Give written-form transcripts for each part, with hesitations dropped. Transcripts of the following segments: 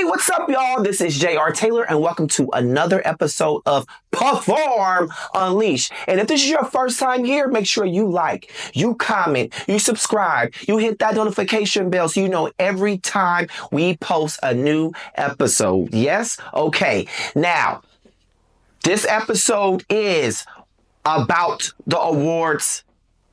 Hey, what's up, y'all? This is J.R. Taylor, and welcome to another episode of Pafoooorm Unleashed. And if this is your first time here, make sure you like, you comment, you subscribe, you hit that notification bell so you know every time we post a new episode. Yes? Okay. Now, this episode is about the awards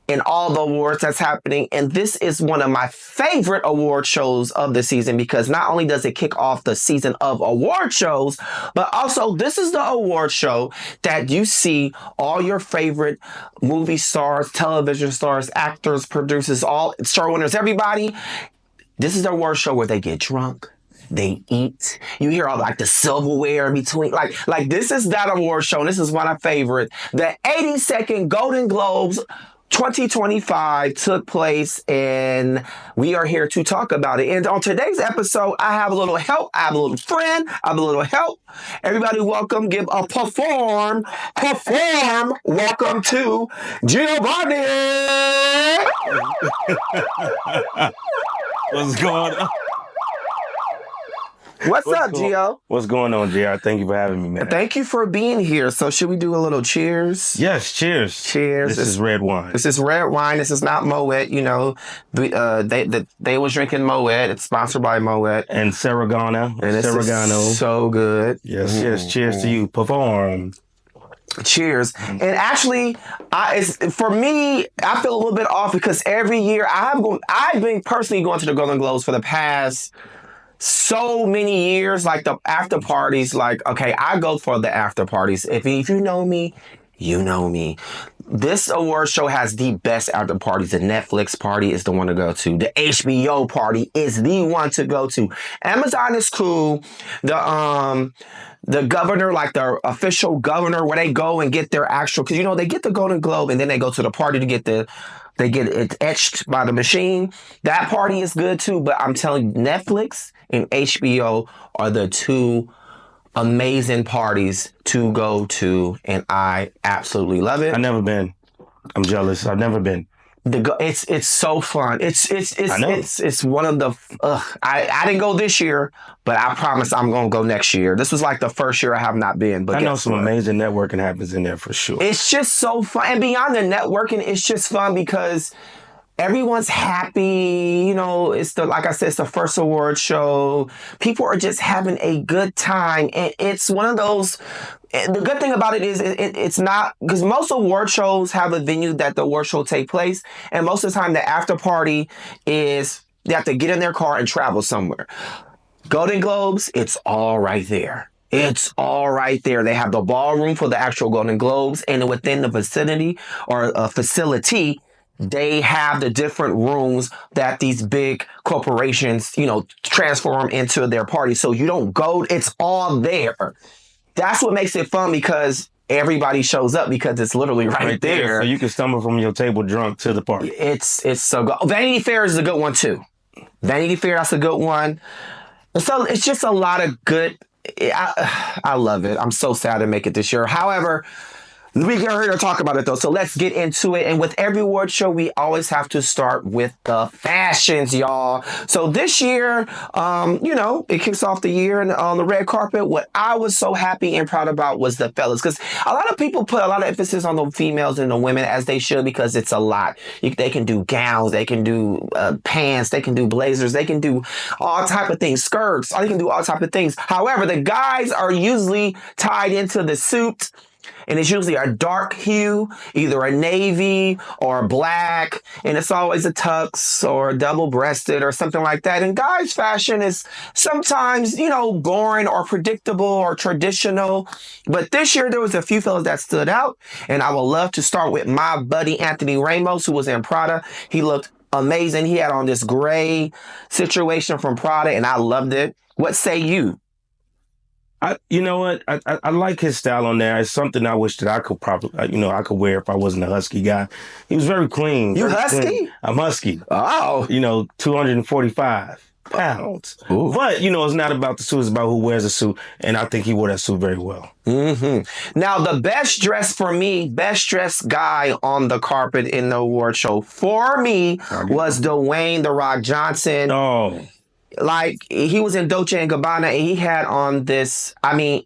and all the awards that's happening. And this is one of my favorite award shows of the season because not only does it kick off the season of award shows, but also this is the award show that you see all your favorite movie stars, television stars, actors, producers, all star winners, everybody. This is the award show where they get drunk. They eat. You hear all like the silverware in between. Like this is that award show. And this is one of my favorite. The 82nd Golden Globes 2025 took place, and we are here to talk about it. And on today's episode, I have a little help. I have a little friend. I have a little help. Everybody, welcome. Give a Pafoooorm. Welcome to Giovanni. What's going on? What's up, Gio? What's going on, JR? Thank you for having me, man. Thank you for being here. So should we do a little cheers? Yes, cheers. Cheers. This is red wine. This is red wine. This is not Moet. You know, they was drinking Moet. It's sponsored by Moet. And Saragana. And it's so good. Yes, yes. Cheers to you. Pafoooorm. Cheers. And actually, for me, I feel a little bit off because every year I've been personally going to the Golden Globes for the past so many years, like the after parties, like, okay, I go for the after parties. If you know me, you know me. This award show has the best after parties. The Netflix party is the one to go to. The HBO party is the one to go to. Amazon is cool. The governor, like the official governor, where they go and get their actual, because, you know, they get the Golden Globe and then they go to the party to get they get it etched by the machine. That party is good too, but I'm telling you, Netflix and HBO are the two amazing parties to go to, and I absolutely love it. I've never been. I'm jealous. I've never been. It's so fun. It's one of the. I didn't go this year, but I promise I'm gonna go next year. This was like the first year I have not been. But I know some amazing networking happens in there for sure. It's just so fun, and beyond the networking, it's just fun because everyone's happy. You know, like I said, it's the first award show. People are just having a good time, and it's one of those. The good thing about it is it's not, because most award shows have a venue that the award show take place, and most of the time the after party is they have to get in their car and travel somewhere. Golden Globes, it's all right there. It's all right there. They have the ballroom for the actual Golden Globes, and within the vicinity or facility, they have the different rooms that these big corporations, you know, transform into their party. So you don't go, it's all there. That's what makes it fun because everybody shows up because it's literally right there. So you can stumble from your table drunk to the party. It's so good. Vanity Fair is a good one too. Vanity Fair, that's a good one. So it's just a lot of good. I love it. I'm so sad to make it this year. However, we get here to talk about it though, so let's get into it. And with every award show, we always have to start with the fashions, y'all. So this year, you know, it kicks off the year and on the red carpet. What I was so happy and proud about was the fellas, because a lot of people put a lot of emphasis on the females and the women, as they should, because it's a lot. They can do gowns, they can do pants, they can do blazers, they can do all type of things, skirts, they can do all type of things. However, the guys are usually tied into the suit. And it's usually a dark hue, either a navy or black. And it's always a tux or double-breasted or something like that. And guys' fashion is sometimes, you know, boring or predictable or traditional. But this year, there was a few fellas that stood out. And I would love to start with my buddy, Anthony Ramos, who was in Prada. He looked amazing. He had on this gray situation from Prada, and I loved it. What say you? You know what? I like his style on there. It's something I wish that I could probably, you know, I could wear if I wasn't a husky guy. He was very clean. You very husky? Clean. I'm husky. Oh. You know, 245 pounds. Ooh. But, you know, it's not about the suit. It's about who wears the suit. And I think he wore that suit very well. Mm-hmm. Now, the best dressed guy on the carpet in the award show for me was Dwayne "The Rock" Johnson. Oh. like he was in Dolce and Gabbana, and he had on this. I mean,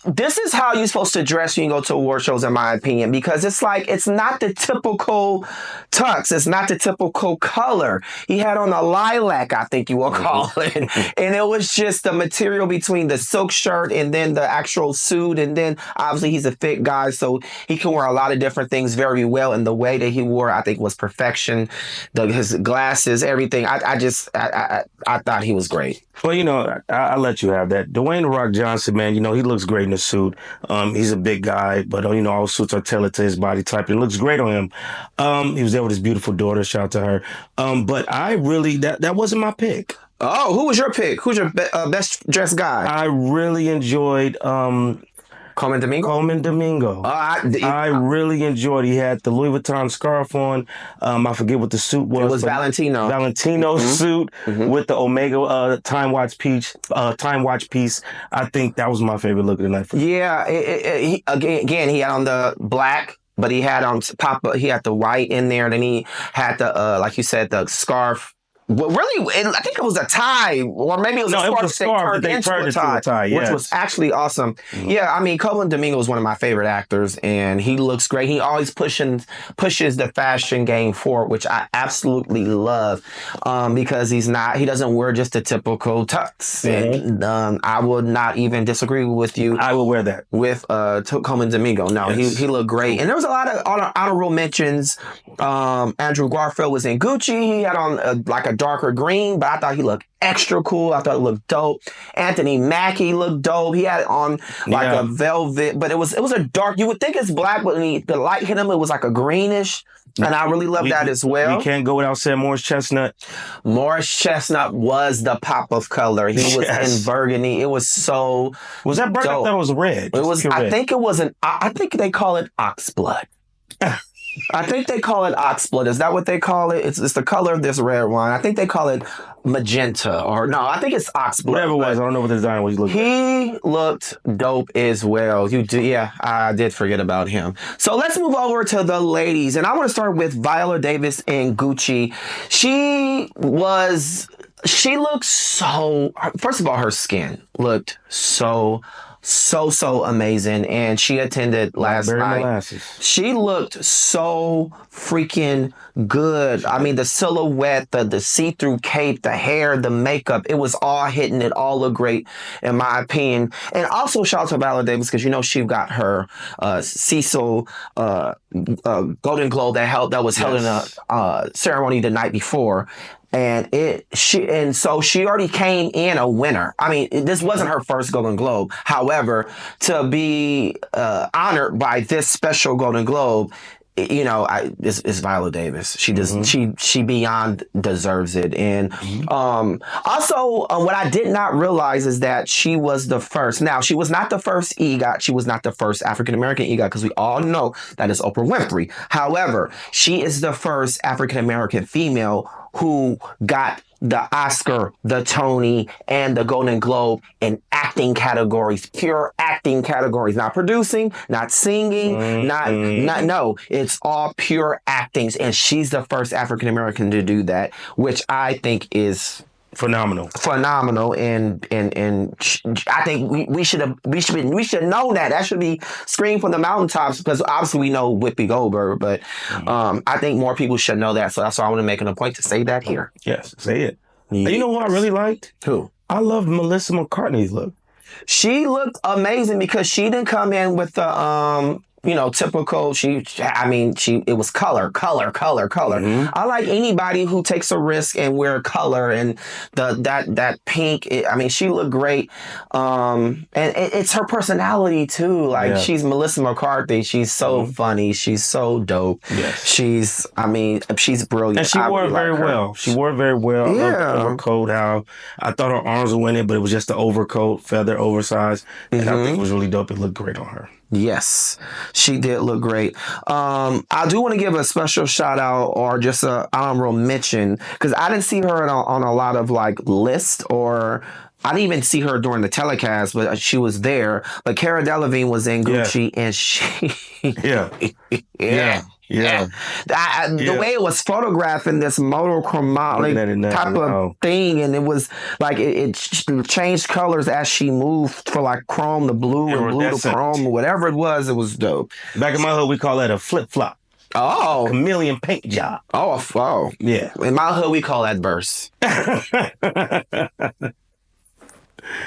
this is how you're supposed to dress when you go to award shows, in my opinion, because it's like it's not the typical tux, it's not the typical color. He had on a lilac, I think you will call it, and it was just the material between the silk shirt and then the actual suit, and then obviously he's a fit guy, so he can wear a lot of different things very well. And the way that he wore, I think, was perfection. His glasses, everything. I thought he was great. Well, I'll let you have that. Dwayne "The Rock" Johnson, man, he looks great in the suit. He's a big guy, but, all suits are tailored to his body type. And it looks great on him. He was there with his beautiful daughter. Shout out to her. But I really, that wasn't my pick. Oh, who was your pick? Who's your best dressed guy? I really enjoyed Coleman Domingo? Coleman Domingo. I really enjoyed. He had the Louis Vuitton scarf on. I forget what the suit was. It was Valentino. Suit with the Omega time watch piece. I think that was my favorite look of the night. Yeah. Again, he had on the black, but he had on he had the white in there. Then he had the like you said, the scarf. Well, really, I think it was a tie, or maybe it was a scarf they turned into a tie, yes. Which was actually awesome. Mm-hmm. Yeah, I mean, Coleman Domingo is one of my favorite actors, and he looks great. He always pushes the fashion game forward, which I absolutely love, because he doesn't wear just a typical tux. Mm-hmm. And I would not even disagree with you. I will wear that with Coleman Domingo. No, yes. He looked great, and there was a lot of honorable mentions. Andrew Garfield was in Gucci. He had on like a darker green, but I thought he looked extra cool. I thought it looked dope. Anthony Mackie looked dope. He had it on like a velvet, but it was a dark. You would think it's black, but when the light hit him, it was like a greenish. And I really love that as well. We can't go without saying Morris Chestnut. Morris Chestnut was the pop of color. He was in burgundy. It was so. Was that burgundy? I thought it was red. It was. I think it was I think they call it oxblood. I think they call it oxblood. Is that what they call it? It's the color of this red wine. I think they call it magenta, or no, I think it's oxblood. Whatever it was, I don't know what the design was. He looked dope as well. I did forget about him. So let's move over to the ladies, and I want to start with Viola Davis in Gucci. She looked so. First of all, her skin looked so amazing, and she attended last night. Molasses. She looked so freaking good. I mean, the silhouette, the see-through cape, the hair, the makeup, it was all hitting. It all looked great, in my opinion. And also shout out to Viola Davis, because she got her Cecil Golden Globe that was held in a ceremony the night before. So she already came in a winner. I mean, this wasn't her first Golden Globe. However, to be honored by this special Golden Globe, it's Viola Davis. She does. She beyond deserves it. And also, what I did not realize is that she was the first. Now, she was not the first EGOT. She was not the first African American EGOT, because we all know that is Oprah Winfrey. However, she is the first African American female who got the Oscar, the Tony, and the Golden Globe in acting categories, pure acting categories, not producing, not singing, no, it's all pure actings. And she's the first African American to do that, which I think is phenomenal. And I think we should know that. That should be screamed from the mountaintops, because obviously we know Whoopi Goldberg, but I think more people should know that. So that's why I want to make it a point to say that here. Yes, say it. Yes. You know who I really liked? Who? I love Melissa McCartney's look. She looked amazing, because she didn't come in with the typical. It was color. I like anybody who takes a risk and wear color, and that pink. She looked great. And it's her personality too. She's Melissa McCarthy. She's so funny. She's so dope. Yes. She's brilliant. And she wore it very well. She wore it very well. Yeah. I love her coat. How I thought her arms were winning, but it was just the overcoat, feather, oversized, and I think it was really dope. It looked great on her. Yes, she did look great. I do want to give a special shout out, or just an honorable mention, because I didn't see her on a lot of lists, or I didn't even see her during the telecast, but she was there. But Cara Delevingne was in Gucci, and she, Yeah. The way it was photographed in this monochromatic type of thing, and it was like it changed colors as she moved for like chrome to blue and blue to chrome or whatever it was dope. Back in my hood, we call that a flip flop. Oh, chameleon paint job. Oh, yeah. In my hood, we call that burst.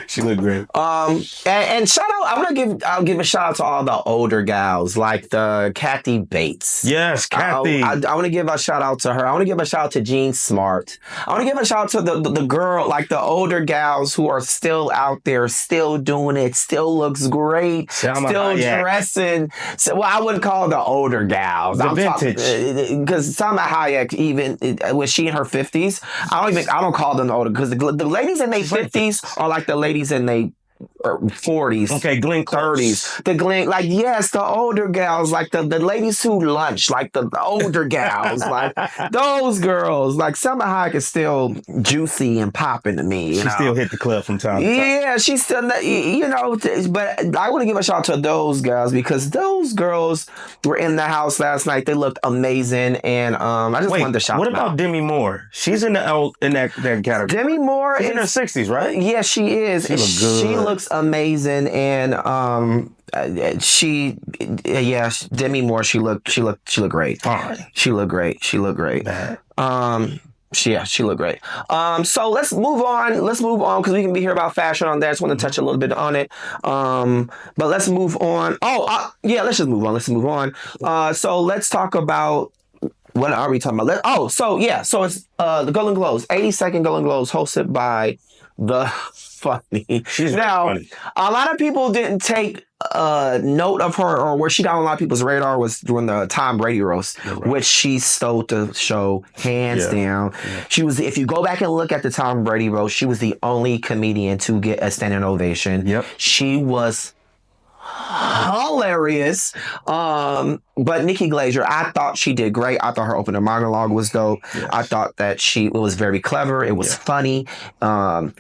She looked great. And shout out, I'll give a shout out to all the older gals, like the Kathy Bates. Yes, Kathy. I want to give a shout out to her. I want to give a shout out to Jean Smart. I want to give a shout out to the girl, like the older gals who are still out there, still doing it, still looks great, still dressing. So, well, I wouldn't call it the older gals. The vintage. Because Salma Hayek, even was she in her 50s? I don't call them older, because the ladies in their 50s are like the ladies in their 40s. Okay, Glenn 30s. The Glenn, like, yes, the older gals, like the ladies who lunch, like the older gals, like those girls. Like Salma Hayek is still juicy and popping to me. She still hit the club from time to time. Yeah, she's still, but I want to give a shout out to those girls, because those girls were in the house last night. They looked amazing, and I just wanted to shout them out. What about Demi Moore? She's in that category. Demi Moore is in her 60s, right? Yeah, she is. She looks good. She looks amazing, and Demi Moore, she looked great. Fine. She looked great. Bad. She looked great. So let's move on because we can be here about fashion on that. I just want to touch a little bit on it. But let's move on. Let's just move on. So let's talk about, what are we talking about? So it's the Golden Globes, 82nd Golden Globes, hosted by the funny. She's funny. A lot of people didn't take note of her, or where she got on a lot of people's radar was during the Tom Brady roast, which she stole the show hands down. Yeah. She was, if you go back and look at the Tom Brady roast, she was the only comedian to get a standing ovation. Yep. She was hilarious. But Nikki Glaser, I thought she did great. I thought her opening monologue was dope. Yes. I thought that it was very clever. It was funny. I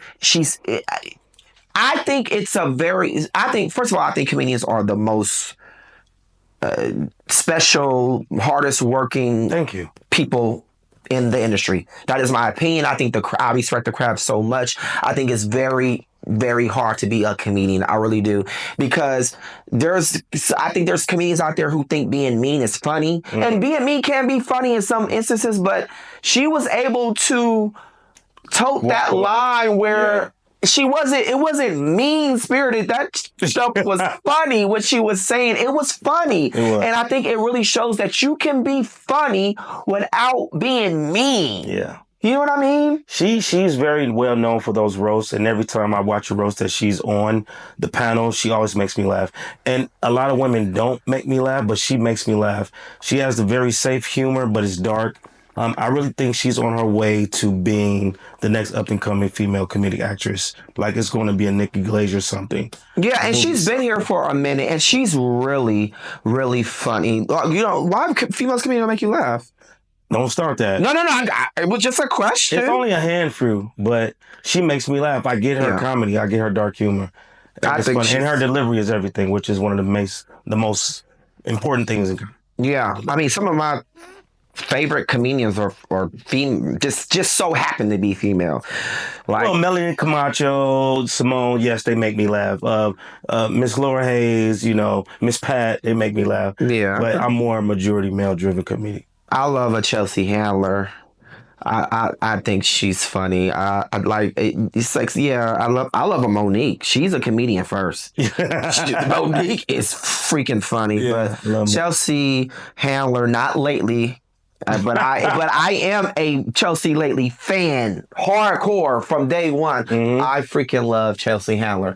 think first of all, I think comedians are the most special, hardest working people in the industry. That is my opinion. I think I respect the craft so much. I think it's very, very hard to be a comedian. I really do. Because I think there's comedians out there who think being mean is funny. Mm. And being mean can be funny in some instances, but she was able to tote that line where it wasn't mean spirited. That stuff was funny. What she was saying, it was funny. And I think it really shows that you can be funny without being mean. Yeah. You know what I mean? She's very well known for those roasts, and every time I watch a roast that she's on the panel, she always makes me laugh. And a lot of women don't make me laugh, but she makes me laugh. She has a very safe humor, but it's dark. I really think she's on her way to being the next up-and-coming female comedic actress. Like, it's going to be a Nikki Glaser something. Yeah, and she's been here for a minute, and she's really, really funny. Why females comedians don't make you laugh? Don't start that. No. It was just a question. It's only a handful, but she makes me laugh. I get her comedy. I get her dark humor. And her delivery is everything, which is one of the most important things. Yeah, I mean, some of my favorite comedians are female, just so happen to be female. Like Melanie Camacho, Simone, yes, they make me laugh. Miss Laura Hayes, Miss Pat, they make me laugh. Yeah, but I'm more a majority male-driven comedian. I love a Chelsea Handler. I think she's funny. I like it's like I love a Monique. She's a comedian first. Monique is freaking funny, but Chelsea Handler not lately. But I am a Chelsea Lately fan, hardcore from day one. Mm-hmm. I freaking love Chelsea Handler.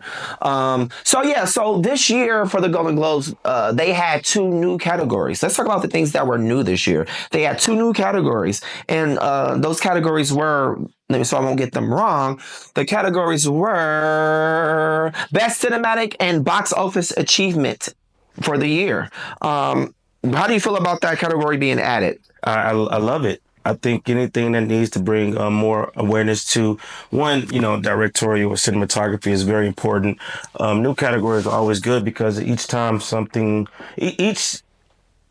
So this year for the Golden Globes, they had 2 new categories. Let's talk about the things that were new this year. They had 2 new categories, and those categories were, so I won't get them wrong. The categories were Best Cinematic and Box Office Achievement for the year. How do you feel about that category being added? I love it. I think anything that needs to bring more awareness to directorial or cinematography is very important. New categories are always good because each time each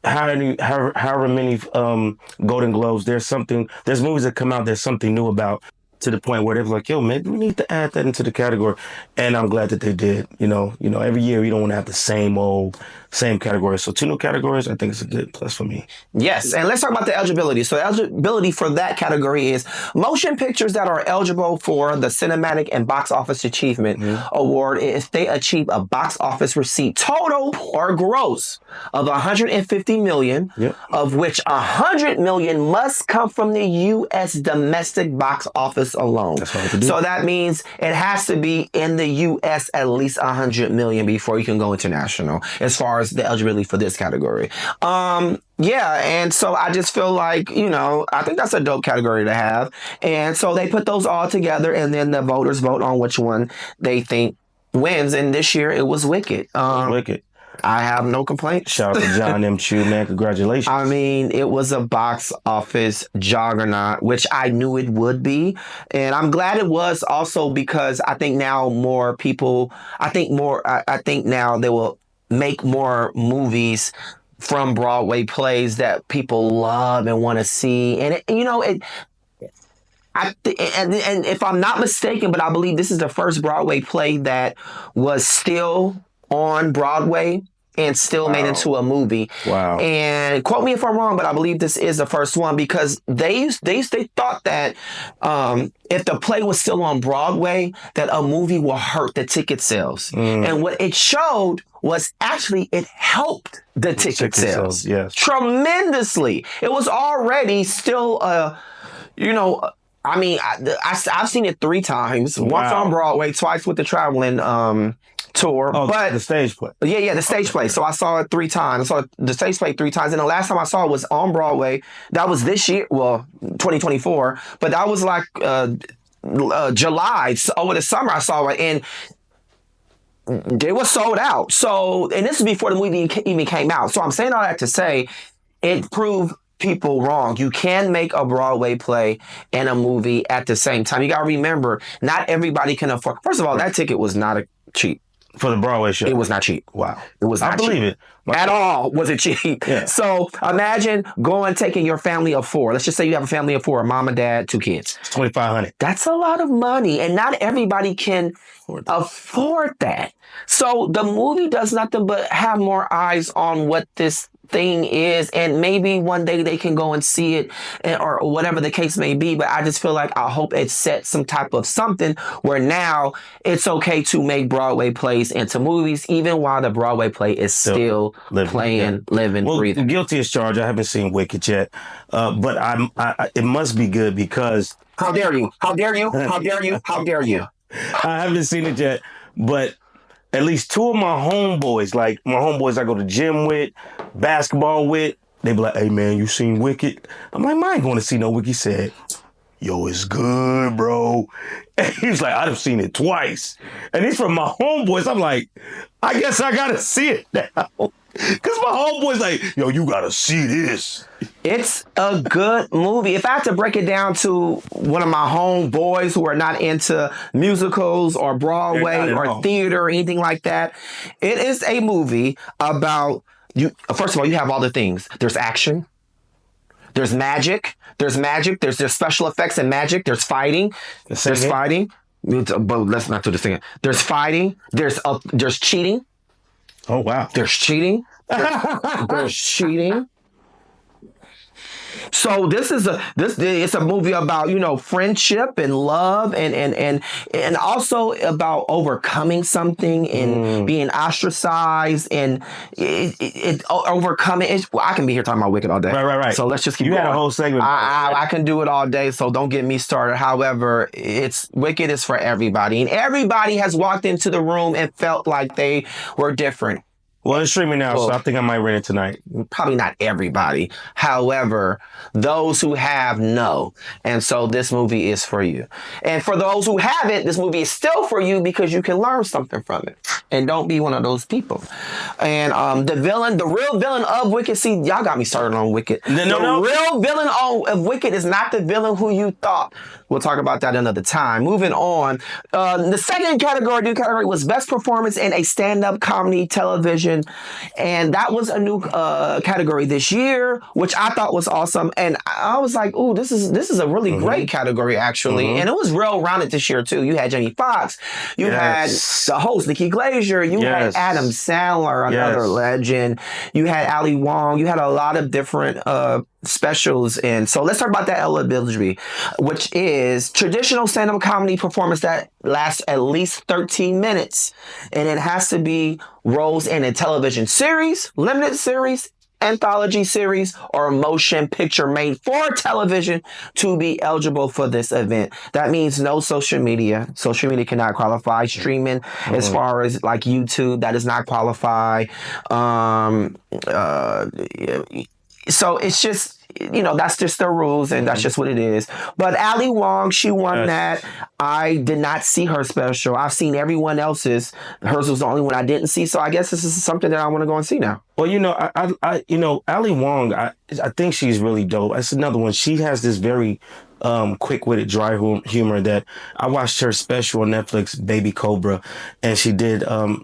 however many Golden Globes. There's movies that come out. There's something new about to the point where they're like, yo, maybe we need to add that into the category. And I'm glad that they did. Every year you don't want to have the same category. So 2 new categories, I think it's a good plus for me. Yes, and let's talk about the eligibility. So eligibility for that category is motion pictures that are eligible for the Cinematic and Box Office Achievement Award if they achieve a box office receipt total or gross of 150 million, of which 100 million must come from the U.S. domestic box office alone. That's hard to do. So that means it has to be in the U.S. at least 100 million before you can go international as far as the eligibility for this category. Yeah, and so I just feel like, I think that's a dope category to have. And so they put those all together, and then the voters vote on which one they think wins. And this year it was Wicked. Wicked. I have no complaints. Shout out to John M. Chu, man. Congratulations. I mean, it was a box office juggernaut, which I knew it would be. And I'm glad it was also because I think now more people, I think now they will make more movies from Broadway plays that people love and want to see. And, and if I'm not mistaken, but I believe this is the first Broadway play that was still on Broadway and still made into a movie. Wow. And quote me if I'm wrong, but I believe this is the first one because they thought that if the play was still on Broadway, that a movie will hurt the ticket sales. And what it showed was actually it helped the ticket sales. Yes. Tremendously. It was already still, I've seen it 3 times. Once on Broadway, twice with the traveling tour. But the stage play. Yeah, the stage play. So I saw it 3 times. I saw the stage play 3 times. And the last time I saw it was on Broadway. That was this year, 2024. But that was like July. So over the summer I saw it. And they were sold out. So, and this is before the movie even came out. So I'm saying all that to say it proved people wrong. You can make a Broadway play and a movie at the same time. You got to remember, not everybody can afford. First of all, that ticket was not cheap. For the Broadway show? It was not cheap. Wow. It was not cheap. I believe it. At all was it cheap. Yeah. So imagine taking your family of 4. Let's just say you have a family of 4, a mom and dad, 2 kids. It's $2,500. That's a lot of money. And not everybody can afford that. So the movie does nothing but have more eyes on what this thing is, and maybe one day they can go and see it or whatever the case may be. But I just feel like I hope it sets some type of something where now it's okay to make Broadway plays into movies, even while the Broadway play is still living, breathing. Guilty as charged. I haven't seen Wicked yet, but it must be good because how dare you? How dare you? How dare you? How dare you? I haven't seen it yet, but at least 2 of my homeboys, like my homeboys I go to gym with, basketball with, they be like, hey man, you seen Wicked? I'm like, I ain't going to see no Wicked. He said, yo, it's good, bro. And he was like, I've seen it twice. And he's from my homeboys. I'm like, I guess I got to see it now. Because my homeboy's like, yo, you got to see this. It's a good movie. If I had to break it down to one of my homeboys who are not into musicals or Broadway or theater or anything like that, it is a movie about you. First of all, you have all the things. There's action. There's magic. There's special effects and magic. There's fighting. There's fighting. But let's not do the thing. There's fighting. There's cheating. Oh, wow. There's cheating. There's cheating. So it's a movie about, friendship and love and also about overcoming something and being ostracized and overcoming. I can be here talking about Wicked all day. Right. So let's just keep going. You had a whole segment. I can do it all day, so don't get me started. However, Wicked is for everybody. And everybody has walked into the room and felt like they were different. Well, it's streaming now, so I think I might rent it tonight. Probably not everybody. However, those who have know. And so this movie is for you. And for those who haven't, this movie is still for you because you can learn something from it. and don't be one of those people. And the real villain of Wicked, see, y'all got me started on Wicked. No. Real villain of Wicked is not the villain who you thought. We'll talk about that another time. Moving on. The second category was Best Performance in a Stand-Up Comedy Television. And that was a new category this year, which I thought was awesome. And I was like, ooh, this is a really great category, actually. And it was well-rounded this year, too. You had Jamie Foxx. You had the host, Nikki Glaser. You had Adam Sandler, another legend. You had Ali Wong. You had a lot of different specials. And so let's talk about that eligibility, which is traditional stand-up comedy performance that lasts at least 13 minutes. And it has to be roles in a television series, limited series, anthology series, or a motion picture made for television to be eligible for this event. That means no social media. Social media cannot qualify. Streaming, as far as like YouTube, that does not qualify. So it's just, that's just the rules, and that's just what it is. But Ali Wong, she won that. I did not see her special. I've seen everyone else's. Hers was the only one I didn't see. So I guess this is something that I want to go and see now. Well, Ali Wong, I think she's really dope. That's another one. She has this very quick-witted, dry humor that I watched her special on Netflix, Baby Cobra, and she did a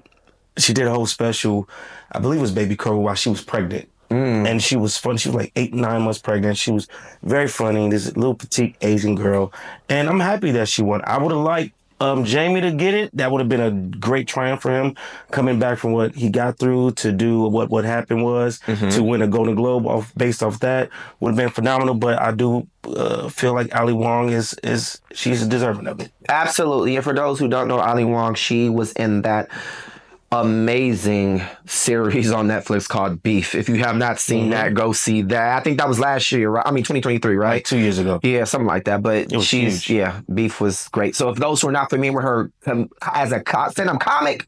whole special, I believe it was Baby Cobra, while she was pregnant. And she was funny. She was like 8, 9 months pregnant. She was very funny. This little petite Asian girl. And I'm happy that she won. I would have liked Jamie to get it. That would have been a great triumph for him, coming back from what he got through to do what happened was to win a Golden Globe based off that. Would have been phenomenal. But I do feel like Ali Wong she's deserving of it. Absolutely. And for those who don't know Ali Wong, she was in that amazing series on Netflix called Beef. If you have not seen that, go see that. I think that was last year, right? I mean, 2023, right? Like 2 years ago. Yeah, something like that. But she's huge. Yeah, Beef was great. So if those who are not familiar with her as a stand-up comic,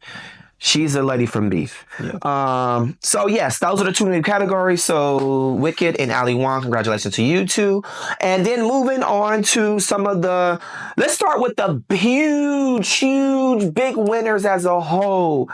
she's a lady from Beef. Yeah. So yes, those are the 2 new categories. So Wicked and Ali Wong, congratulations to you two. And then moving on to let's start with the huge, big winners as a whole.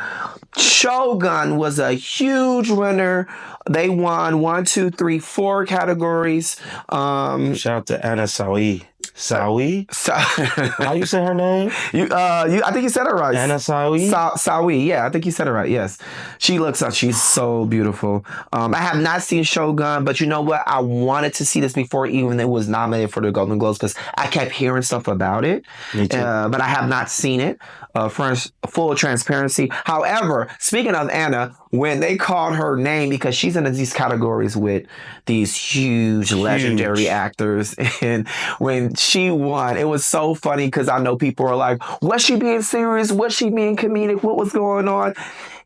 Shogun was a huge winner. They won 1, 2, 3, 4 categories. Shout out to Anna Sawi. How you say her name? I think you said it right. Anna Sawi? Sawi, yeah, I think you said it right, yes. She's so beautiful. I have not seen Shogun, but you know what? I wanted to see this before even it was nominated for the Golden Globes because I kept hearing stuff about it. Me too. But I have not seen it. For full transparency. However, speaking of Anna, when they called her name, because she's in these categories with these huge legendary actors, and when she won, it was so funny because I know people are like, was she being serious? Was she being comedic? What was going on?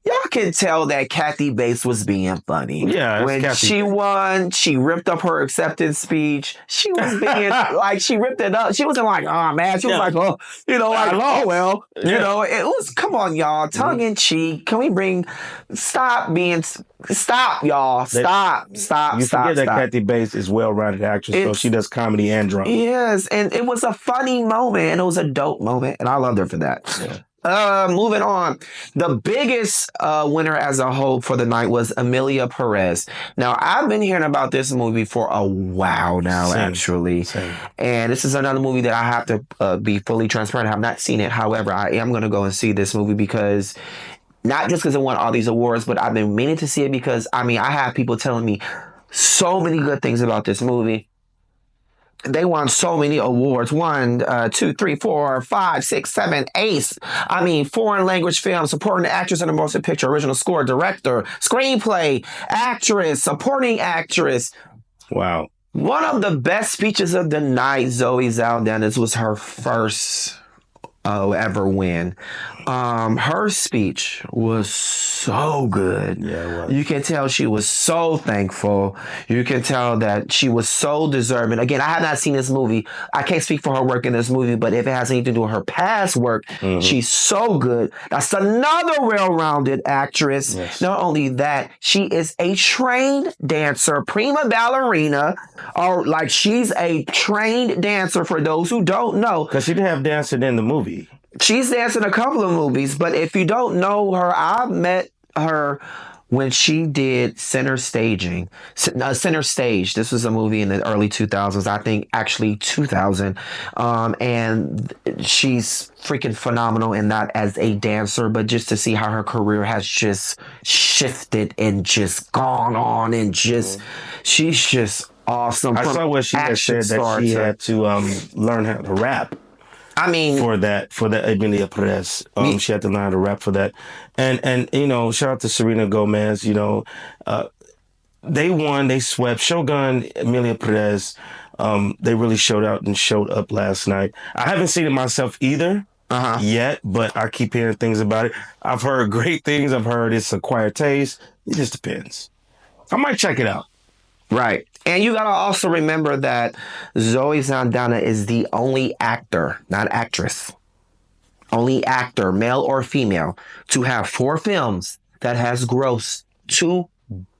Y'all can tell that Kathy Bates was being funny. Yeah, when she won, she ripped up her acceptance speech. She was being like, she ripped it up. She wasn't like, oh man. She was like, oh, oh well. Yeah. It was, come on, y'all, tongue in cheek. Can we stop, y'all. Stop. You forget that Kathy Bates is well-rounded actress, so she does comedy and drama. Yes, and it was a funny moment, and it was a dope moment, and I loved her for that. Yeah. Moving on. The biggest winner as a whole for the night was Emilia Perez. Now, I've been hearing about this movie for a while now, actually. Same. And this is another movie that I have to be fully transparent. I have not seen it. However, I am going to go and see this movie because not just because it won all these awards, but I've been meaning to see it because, I have people telling me so many good things about this movie. They won so many awards. 1, 2, 3, 4, 5, 6, 7, 8. Foreign language film, supporting actress in a motion picture, original score, director, screenplay, actress, supporting actress. Wow. One of the best speeches of the night, Zoe Saldana, was her first ever win. Her speech was so good. Yeah, it was. You can tell she was so thankful. You can tell that she was so deserving. Again, I have not seen this movie. I can't speak for her work in this movie, but if it has anything to do with her past work, she's so good. That's another well-rounded actress. Yes. Not only that, she is a trained dancer, prima ballerina, or she's a trained dancer for those who don't know. Because she didn't have dancing in the movie. She's danced in a couple of movies, but if you don't know her, I met her when she did Center Stage. This was a movie in the early 2000s, I think actually 2000. And she's freaking phenomenal in that as a dancer, but just to see how her career has just shifted and just gone on and just, she's just awesome. I From saw where she had action said that star she to- had to learn how to rap I mean, for the Emilia Perez. She had to learn how to rap for that. And you know, shout out to Serena Gomez. You know, they won, they swept Shogun, Emilia Perez. They really showed out and showed up last night. I haven't seen it myself either yet, but I keep hearing things about it. I've heard great things. I've heard it's a quiet taste. It just depends. I might check it out. right. And you gotta also remember that Zoe Saldana is the only actor, not actress, only actor, male or female, to have 4 films that has grossed $2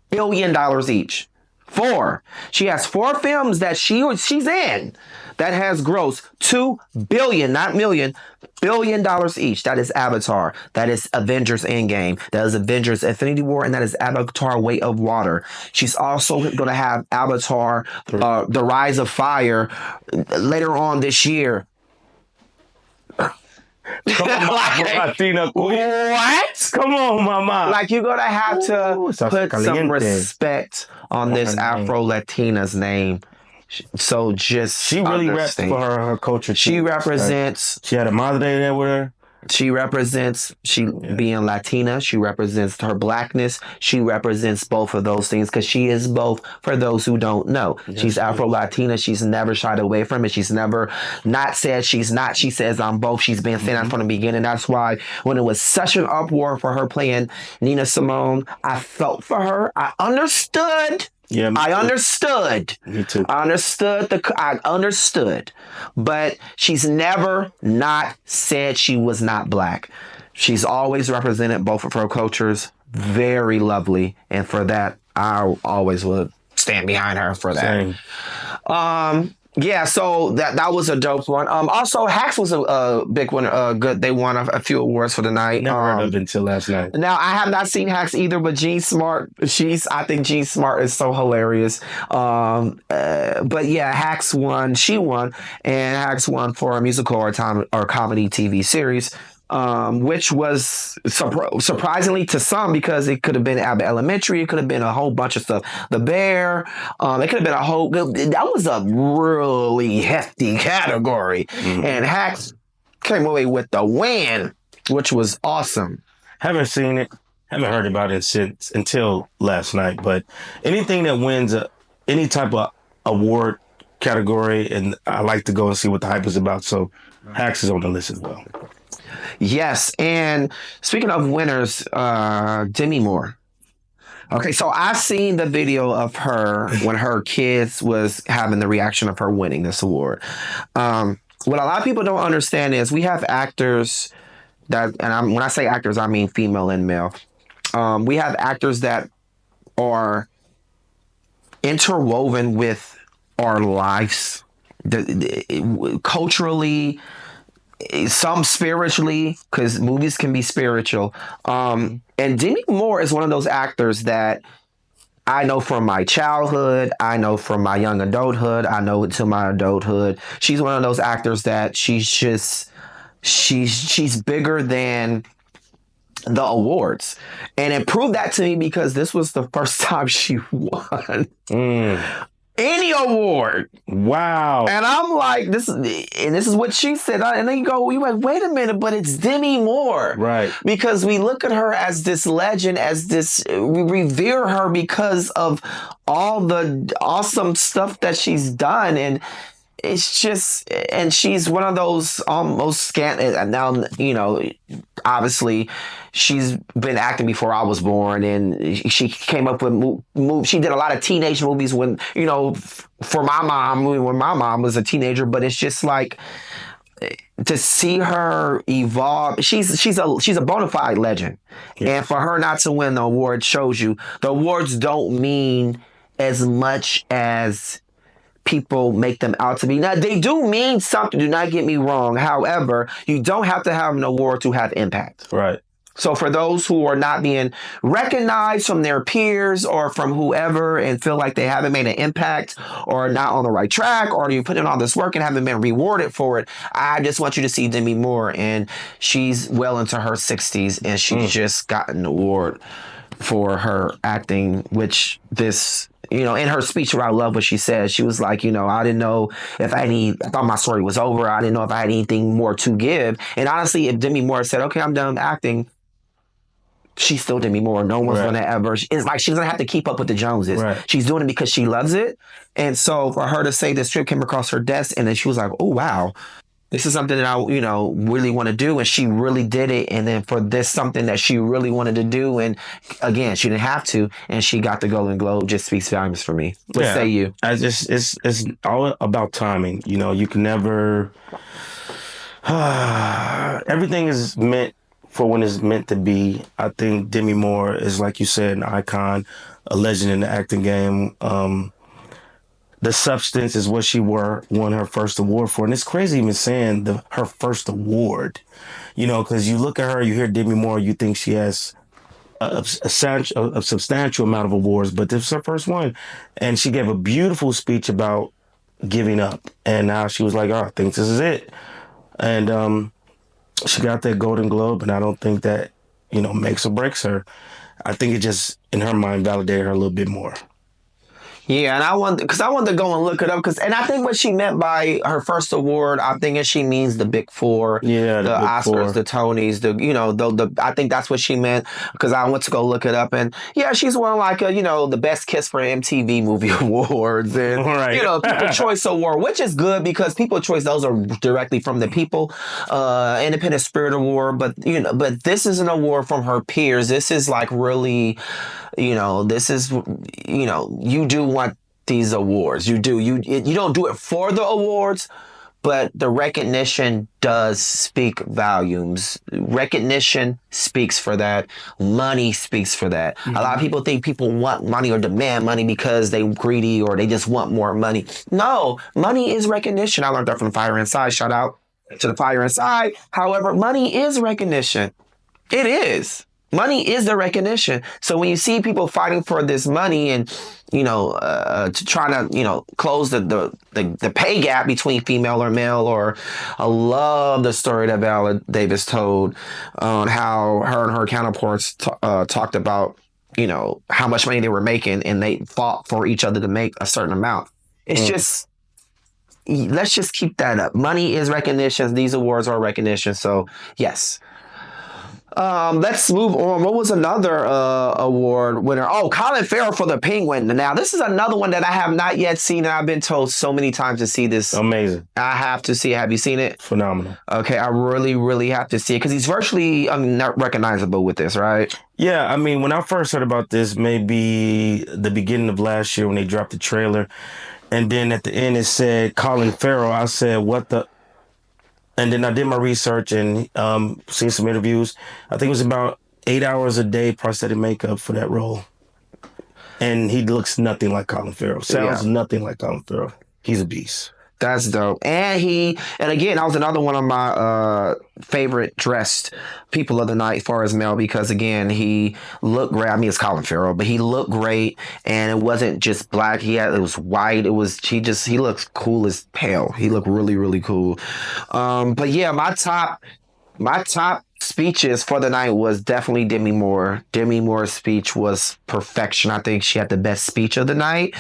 billion each. 4. She has 4 films that she's in that has grossed $2 billion, not million, $1 billion each. That is Avatar. That is Avengers Endgame. That is Avengers Infinity War, and that is Avatar: Way of Water. She's also going to have Avatar: The Rise of Fire later on this year. Come on, Latina queen. What? Come on, mama. Like, you're gonna have to Ooh, estás put some caliente. respect on this her name. Afro Latina's name. So just She really reps understand. for her culture. She too. represents. She had a Madre there with her. She represents. Being Latina. She represents her blackness. She represents both of those things because she is both. For those who don't know, she's Afro Latina. She's never shied away from it. She's never not said she's not. She says I'm both. She's been saying that from the beginning. That's why when it was such an uproar for her playing Nina Simone, I felt for her. I understood. Yeah, I understood. Me too. I understood. But she's never not said she was not black. She's always represented both of her cultures very lovely. And for that, I always would stand behind her for that. Same. Yeah, so that was a dope one. Also, Hacks was a big one. Good. They won a few awards for the night. Never heard of it until last night. Now, I have not seen Hacks either, but Jean Smart, I think Jean Smart is so hilarious. But yeah, Hacks won, she won, and Hacks won for a musical or comedy TV series. Which was surprisingly to some because it could have been Abbott Elementary, it could have been a whole bunch of stuff. The Bear, it could have been a whole. That was a really hefty category, and Hacks came away with the win, which was awesome. Haven't seen it. Haven't heard about it until last night. But anything that wins any type of award category, and I like to go and see what the hype is about. So Hacks is on the list as well. Yes, and speaking of winners, Demi Moore. Okay, so I've seen the video of her when her kids was having the reaction of her winning this award. What a lot of people don't understand is we have actors that, and when I say actors, I mean female and male. We have actors that are interwoven with our lives, culturally, some spiritually, because movies can be spiritual. And Demi Moore is one of those actors that I know from my childhood, I know from my young adulthood, I know to my adulthood. She's one of those actors that she's bigger than the awards. And it proved that to me because this was the first time she won any award. Wow. And I'm like, this is what she said. And then we went, wait a minute, but it's Demi Moore. Right. Because we look at her as this legend, we revere her because of all the awesome stuff that she's done. And it's just, and she's one of those almost scant, and now, obviously she's been acting before I was born, and she came up with she did a lot of teenage movies when, for my mom, when my mom was a teenager, but it's just like, to see her evolve, she's a bona fide legend. Yeah. And for her not to win the award shows you the awards don't mean as much as people make them out to be. Now, they do mean something. Do not get me wrong. However, you don't have to have an award to have impact. Right. So for those who are not being recognized from their peers or from whoever and feel like they haven't made an impact or not on the right track, or you put in all this work and haven't been rewarded for it, I just want you to see Demi Moore. And she's well into her 60s and she just got an award for her acting, which this, you know, in her speech, where I love what she said. She was like, you know, I didn't know if I thought my story was over. I didn't know if I had anything more to give. And honestly, if Demi Moore said, okay, I'm done acting, she's still Demi Moore. No one's going to ever, it's like she doesn't have to keep up with the Joneses. Right. She's doing it because she loves it. And so for her to say this script came across her desk and then she was like, oh, wow, this is something that I, you know, really want to do. And she really did it. And then for this, something that she really wanted to do. And again, she didn't have to. And she got the Golden Globe, just speaks volumes for me. What say you? It's all about timing. You know, you can never, everything is meant for when it's meant to be. I think Demi Moore is, like you said, an icon, a legend in the acting game. The Substance is what she won her first award for. And it's crazy even saying her first award, you know, because you look at her, you hear Demi Moore, you think she has a substantial amount of awards, but this is her first one. And she gave a beautiful speech about giving up. And now she was like, oh, I think this is it. And she got that Golden Globe, and I don't think that, you know, makes or breaks her. I think it just, in her mind, validated her a little bit more. Yeah, and I wanted to go and look it up, and I think what she meant by her first award, I think she means the Big Four, the Big Oscars, Four. the Tonys, I think that's what she meant, because I went to go look it up, and yeah, she's won like the Best Kiss for MTV Movie Awards, and People's Choice Award, which is good because People's Choice, those are directly from the people, Independent Spirit Award, but this is an award from her peers. This is like really. This is, you do want these awards. You do. You don't do it for the awards, but the recognition does speak volumes. Recognition speaks for that. Money speaks for that. Mm-hmm. A lot of people think people want money or demand money because they're greedy or they just want more money. No, money is recognition. I learned that from Fire Inside. Shout out to the Fire Inside. However, money is recognition. It is. Money is the recognition. So when you see people fighting for this money and, to try to, close the pay gap between female or male, or I love the story that Viola Davis told on how her and her counterparts talked about, how much money they were making and they fought for each other to make a certain amount. It's just, let's just keep that up. Money is recognition. These awards are recognition. So yes. Let's move on. What was another award winner? Oh, Colin Farrell for The Penguin. Now, this is another one that I have not yet seen, and I've been told so many times to see this. Amazing. I have to see it. Have you seen it? Phenomenal. Okay, I really, really have to see it because he's virtually not recognizable with this, right? Yeah, I mean, when I first heard about this, maybe the beginning of last year when they dropped the trailer, and then at the end it said Colin Farrell, I said, what the... And then I did my research and seen some interviews. I think it was about 8 hours a day prosthetic makeup for that role. And he looks nothing like Colin Farrell. Sounds nothing like Colin Farrell. He's a beast. That's dope. And again, that was another one of my favorite dressed people of the night as far as male, because again, he looked great. I mean, it's Colin Farrell, but he looked great, and it wasn't just black. It was white. He looks cool as hell. He looked really, really cool. But yeah, my top speeches for the night was definitely Demi Moore. Demi Moore's speech was perfection. I think she had the best speech of the night.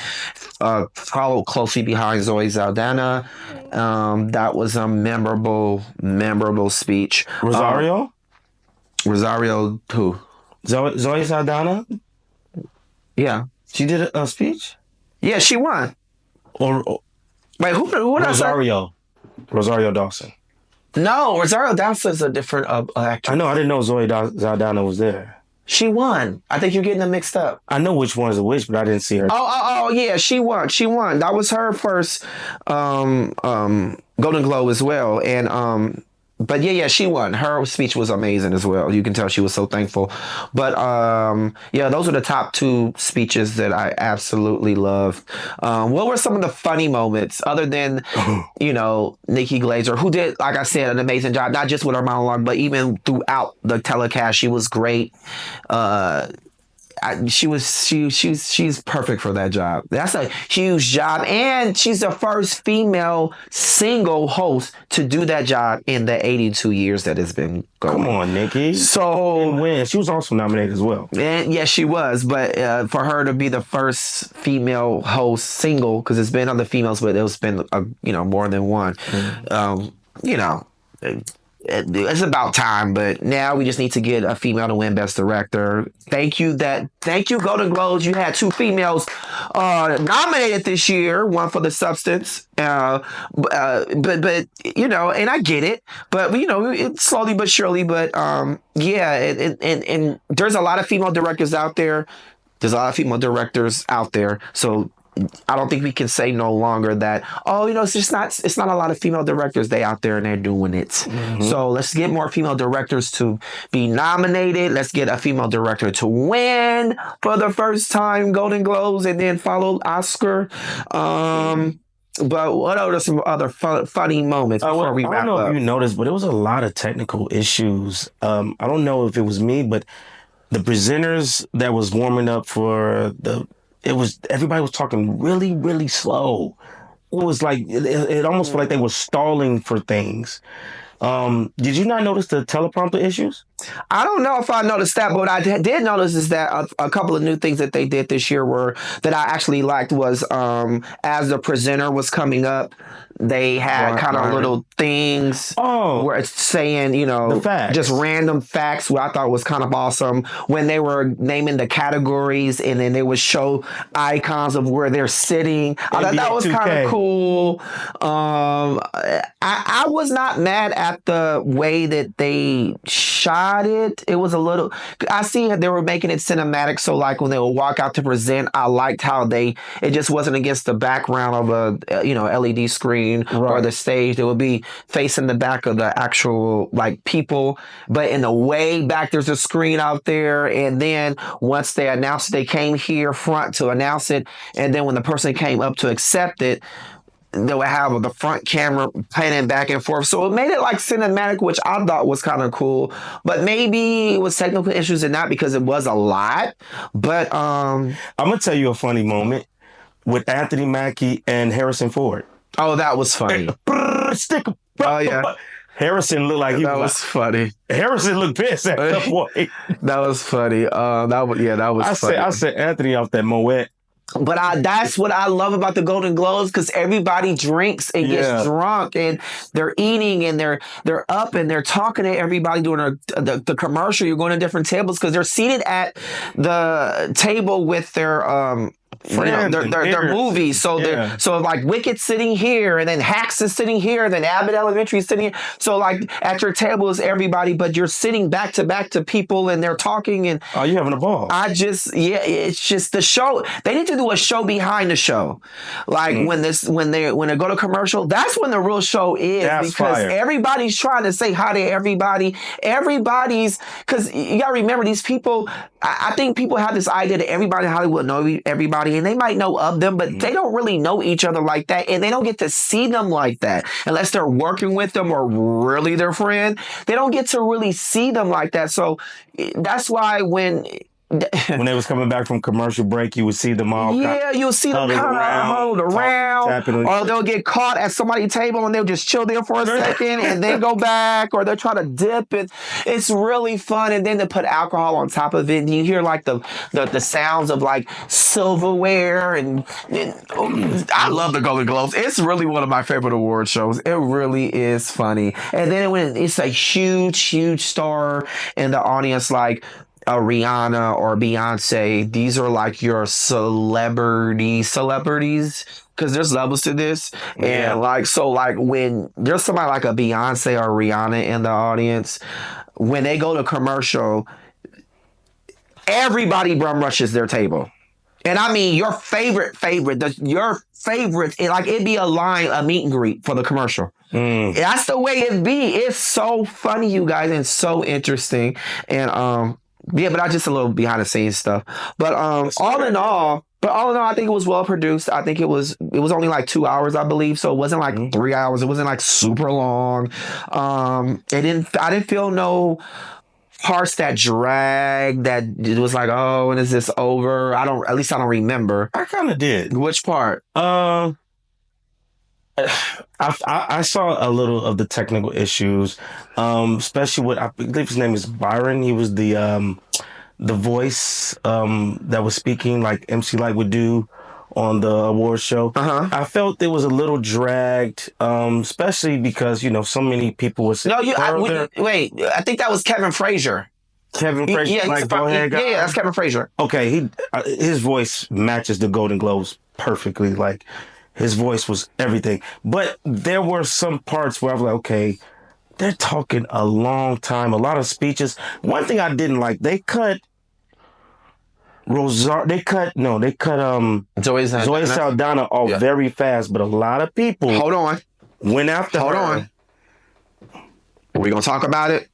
Followed closely behind Zoe Saldana. That was a memorable speech. Rosario? Rosario who? Zoe Saldana? Yeah. She did a speech? Yeah, she won. Wait, who Rosario. Rosario Dawson. No, Rosario Dawson is a different actor. I know. I didn't know Zoe Saldana was there. She won. I think you're getting them mixed up. I know which one is which, but I didn't see her. Oh, yeah, she won. That was her first Golden Globe as well. And but yeah, she won. Her speech was amazing as well. You can tell she was so thankful. But yeah, those are the top two speeches that I absolutely loved. What were some of the funny moments other than, Nikki Glazer, who did, like I said, an amazing job, not just with her monologue, but even throughout the telecast, she was great. Uh, she's perfect for that job. That's a huge job, and she's the first female single host to do that job in the 82 years that it's been Come going. on, Nikki. So, And win. She was also nominated as well. and yes, she was, but for her to be the first female host single, because it's been other females, but it's been more than one. You know, it's about time, but now we just need to get a female to win Best Director. Thank you, Golden Globes. You had two females nominated this year, one for The Substance, but and I get it, but it's slowly but surely. But yeah, and there's a lot of female directors out there. So I don't think we can say no longer that, it's not a lot of female directors they out there and they're doing it. Mm-hmm. So let's get more female directors to be nominated. Let's get a female director to win for the first time Golden Globes and then follow Oscar. But what are some other funny moments before we wrap up? I don't know if you noticed, but it was a lot of technical issues. I don't know if it was me, but the presenters that was warming up for everybody was talking really, really slow. It was like, it almost felt like they were stalling for things. Did you not notice the teleprompter issues? I don't know if I noticed that, but what I did notice is that a couple of new things that they did this year that I actually liked was as the presenter was coming up, they had kind of little things where it's saying, just random facts, what I thought was kind of awesome. When they were naming the categories and then they would show icons of where they're sitting. I thought that was kind of cool. I was not mad at the way that they shot it. It was a little, I see they were making it cinematic. So like when they would walk out to present, I liked how it just wasn't against the background of a, LED screen or the stage. They would be facing the back of the actual people, but in the way back, there's a screen out there. And then once they announced it, they came here front to announce it. And then when the person came up to accept it, they would have the front camera panning back and forth. So it made it like cinematic, which I thought was kind of cool. But maybe it was technical issues and not because it was a lot. But I'm going to tell you a funny moment with Anthony Mackie and Harrison Ford. Oh, that was funny. Oh, yeah. Harrison looked like that was funny. Harrison looked pissed at that point. That was funny. That was funny. I said Anthony off that Moet. But that's what I love about the Golden Globes, because everybody drinks and gets drunk and they're eating and they're up and they're talking to everybody during the commercial. You're going to different tables because they're seated at the table with their their movies. So so like Wicked's sitting here, and then Hacks is sitting here, then Abbott Elementary is sitting here. So like at your table is everybody, but you're sitting back to back to people and they're talking and you're having a ball. It's just the show. They need to do a show behind the show. Like when they go to commercial, that's when the real show is. That's because everybody's trying to say hi to everybody. Because you gotta remember these people. I think people have this idea that everybody in Hollywood know everybody, and they might know of them, but they don't really know each other like that, and they don't get to see them like that unless they're working with them or really their friend. They don't get to really see them like that. So that's why when they was coming back from commercial break, you would see them all. Yeah, you'll see them kind of hold around, or they'll get caught at somebody's table and they'll just chill there for a second and then go back, or they'll try to dip. And it's really fun. And then they put alcohol on top of it, and you hear like the sounds of like silverware. And I love the Golden Globes. It's really one of my favorite award shows. It really is funny. And then when it's a huge star in the audience, like a Rihanna or Beyonce, these are like your celebrities, because there's levels to this. And like when there's somebody like a Beyonce or Rihanna in the audience, when they go to commercial, everybody bum rushes their table. And I mean your favorite, your favorite, like it'd be a line, a meet and greet for the commercial. That's the way it be. It's so funny, you guys, and so interesting. And yeah, but that's just a little behind the scenes stuff. But all in all, I think it was well produced. I think it was only like 2 hours, I believe. So it wasn't like 3 hours. It wasn't like super long. I didn't feel no parts that drag that it was like, oh, when is this over? At least I don't remember. I kind of did. Which part? I saw a little of the technical issues, especially with, I believe his name is Byron. He was the voice that was speaking like MC Light would do on the award show. I felt it was a little dragged, especially because so many people were saying, wait. I think that was Kevin Frazier. Kevin Frazier, Yeah, go ahead, guy. yeah, that's Kevin Frazier. Okay, his voice matches the Golden Globes perfectly. Like his voice was everything. But there were some parts where I was like, okay, they're talking a long time, a lot of speeches. One thing I didn't like, they cut Zoe Saldana off very fast, but a lot of people went after her. Hold on. Are we gonna talk about it?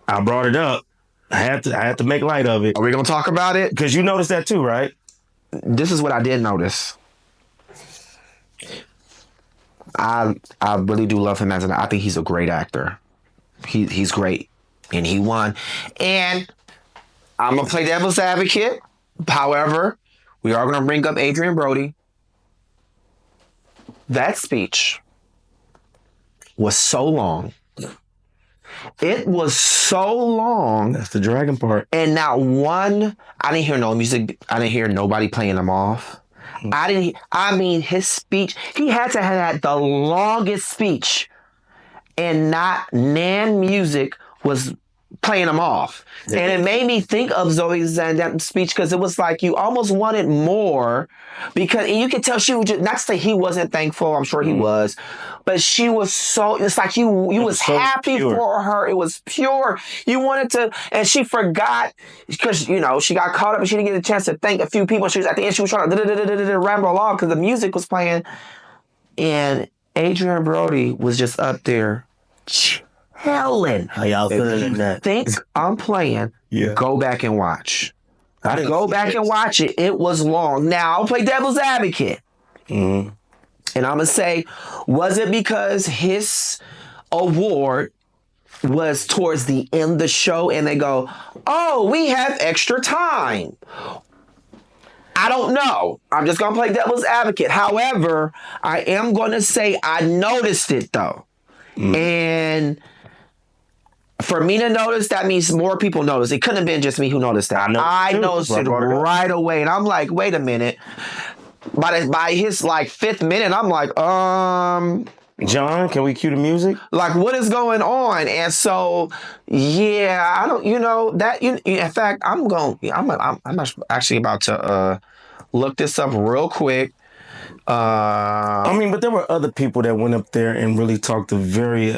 I brought it up. I had to make light of it. Are we gonna talk about it? Because you noticed that too, right? This is what I did notice. I really do love him as I think he's a great actor. He's great. And he won. And I'm gonna play devil's advocate. However, we are gonna bring up Adrian Brody. That speech was so long. It was so long. That's the dragon part. And not one, I didn't hear no music. I didn't hear nobody playing them off. His speech, he had to have had the longest speech and not nan music was playing them off. Yeah. And it made me think of Zoe Saldana's speech because it was like you almost wanted more because and you could tell she was just, not to say he wasn't thankful, I'm sure he was, but she was so, it's like you was so happy pure for her. It was pure. You wanted to, and she forgot because, she got caught up and she didn't get a chance to thank a few people. She was at the end, she was trying to ramble along because the music was playing. And Adrian Brody was just up there Helen. How y'all feeling that? Think I'm playing. Yeah. Go back and watch. Go back and watch it. It was long. Now I'll play devil's advocate. Mm-hmm. And I'm going to say, was it because his award was towards the end of the show and they go, oh, we have extra time? I don't know. I'm just going to play devil's advocate. However, I am going to say I noticed it though. And for me to notice, that means more people notice. It couldn't have been just me who noticed that. I noticed it right away. And I'm like, wait a minute. By his fifth minute, I'm like, John, can we cue the music? Like, what is going on? And so, yeah, I don't, in fact, I'm actually about to look this up real quick. But there were other people that went up there and really talked a very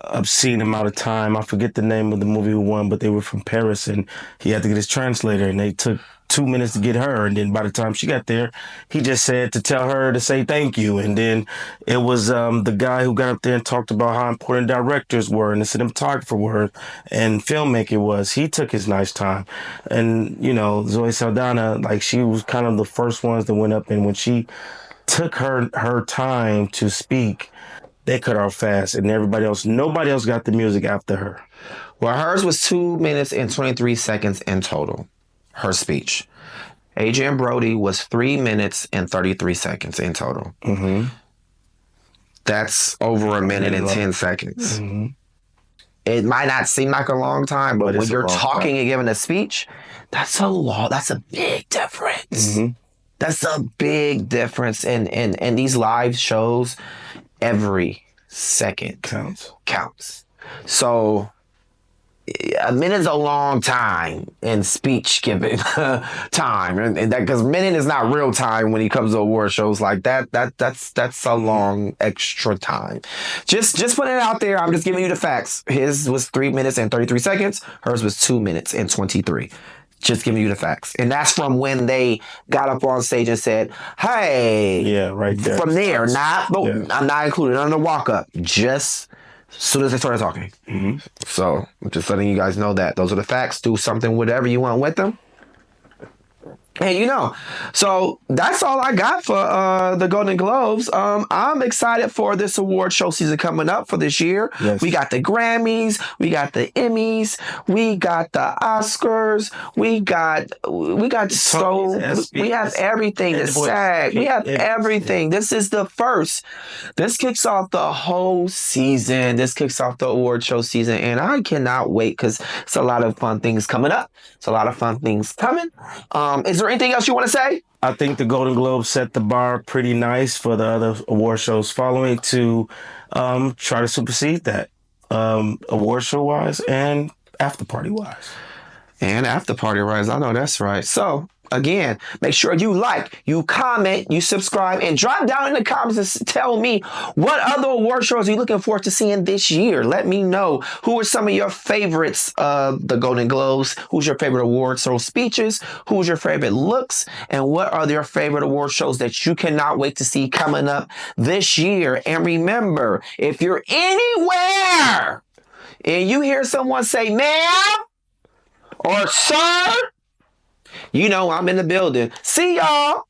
obscene amount of time. I forget the name of the movie who won, but they were from Paris, and he had to get his translator, and they took 2 minutes to get her, and then by the time she got there, he just said to tell her to say thank you. And then it was the guy who got up there and talked about how important directors were and the cinematographer were and filmmaking was. He took his nice time. And, Zoe Saldana, she was kind of the first ones that went up, and when she took her time to speak, they cut off fast, and nobody else got the music after her. Well, hers was 2 minutes and 23 seconds in total. Her speech. Adrian Brody was 3 minutes and 33 seconds in total. Mm-hmm. That's over a minute and 10 seconds. Mm-hmm. It might not seem like a long time, but when you're talking and giving a speech, that's a big difference. Mm-hmm. That's a big difference. And these live shows, every second counts. So a minute is a long time in speech giving time, and that because minute is not real time when it comes to award shows like that. That's a long extra time. Just putting it out there. I'm just giving you the facts. His was 3 minutes and 33 seconds. Hers was 2 minutes and 23. Just giving you the facts. And that's from when they got up on stage and said, hey. Yeah, right there. From there, Yeah. I'm not including none of the walk up. Just as soon as they started talking. Mm-hmm. So I'm just letting you guys know that. Those are the facts. Do something, whatever you want with them. And so that's all I got for the Golden Globes. I'm excited for this award show season coming up for this year. Yes. We got the Grammys, we got the Emmys, we got the Oscars, we got we have everything. The SAG, we have everything. This is the first. This kicks off the whole season. This kicks off the award show season, and I cannot wait because it's a lot of fun things coming up. It's a lot of fun things coming. Is there anything else you want to say? I think the Golden Globes set the bar pretty nice for the other award shows following to try to supersede that award show wise and after party wise. And after party wise, I know that's right. So again, make sure you like, you comment, you subscribe, and drop down in the comments and tell me what other award shows are you looking forward to seeing this year. Let me know who are some of your favorites of the Golden Globes, who's your favorite award show speeches, who's your favorite looks, and what are your favorite award shows that you cannot wait to see coming up this year. And remember, if you're anywhere and you hear someone say, ma'am, or sir, I'm in the building. See y'all.